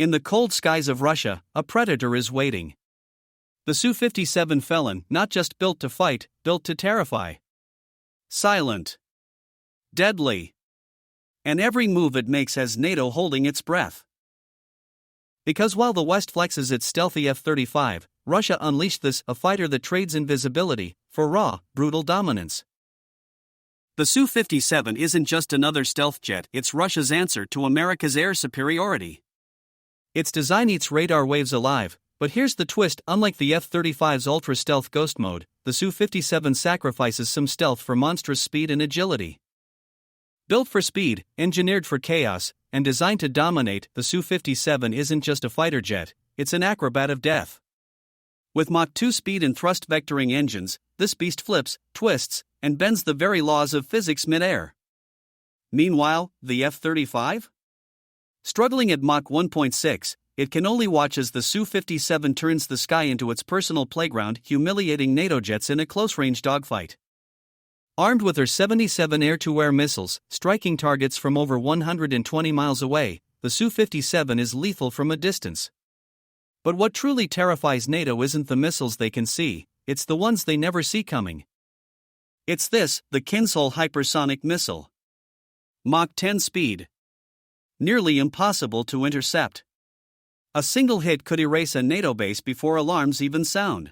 In the cold skies of Russia, a predator is waiting. The Su-57 Felon, not just built to fight, built to terrify. Silent. Deadly. And every move it makes has NATO holding its breath. Because while the West flexes its stealthy F-35, Russia unleashed this, a fighter that trades invisibility for raw, brutal dominance. The Su-57 isn't just another stealth jet, it's Russia's answer to America's air superiority. Its design eats radar waves alive, but here's the twist: unlike the F-35's ultra-stealth ghost mode, the Su-57 sacrifices some stealth for monstrous speed and agility. Built for speed, engineered for chaos, and designed to dominate, the Su-57 isn't just a fighter jet, it's an acrobat of death. With Mach 2 speed and thrust vectoring engines, this beast flips, twists, and bends the very laws of physics mid-air. Meanwhile, the F-35? Struggling at Mach 1.6, it can only watch as the Su-57 turns the sky into its personal playground, humiliating NATO jets in a close-range dogfight. Armed with her 77 air-to-air missiles, striking targets from over 120 miles away, the Su-57 is lethal from a distance. But what truly terrifies NATO isn't the missiles they can see, it's the ones they never see coming. It's this, the Kinzhal hypersonic missile. Mach 10 speed. Nearly impossible to intercept. A single hit could erase a NATO base before alarms even sound.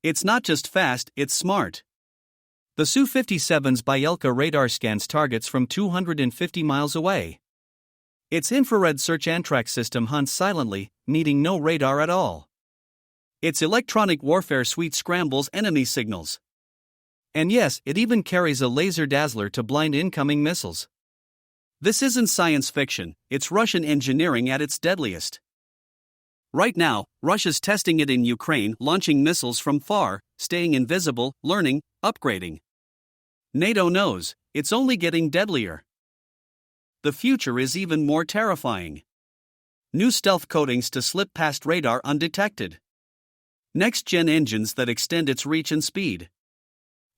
It's not just fast, it's smart. The Su-57's Byelka radar scans targets from 250 miles away. Its infrared search and track system hunts silently, needing no radar at all. Its electronic warfare suite scrambles enemy signals. And yes, it even carries a laser dazzler to blind incoming missiles. This isn't science fiction, it's Russian engineering at its deadliest. Right now, Russia's testing it in Ukraine, launching missiles from far, staying invisible, learning, upgrading. NATO knows, it's only getting deadlier. The future is even more terrifying. New stealth coatings to slip past radar undetected. Next-gen engines that extend its reach and speed.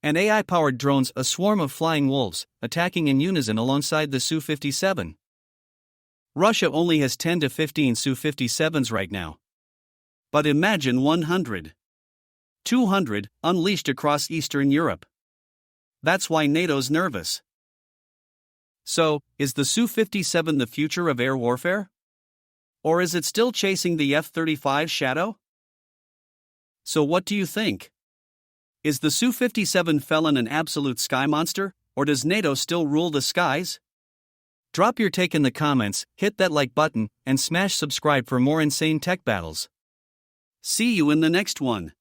And AI-powered drones, a swarm of flying wolves, attacking in unison alongside the Su-57. Russia only has 10 to 15 Su-57s right now. But imagine 100. 200, unleashed across Eastern Europe. That's why NATO's nervous. So, is the Su-57 the future of air warfare? Or is it still chasing the F-35's shadow? So what do you think? Is the Su-57 Felon an absolute sky monster, or does NATO still rule the skies? Drop your take in the comments, hit that like button, and smash subscribe for more insane tech battles. See you in the next one.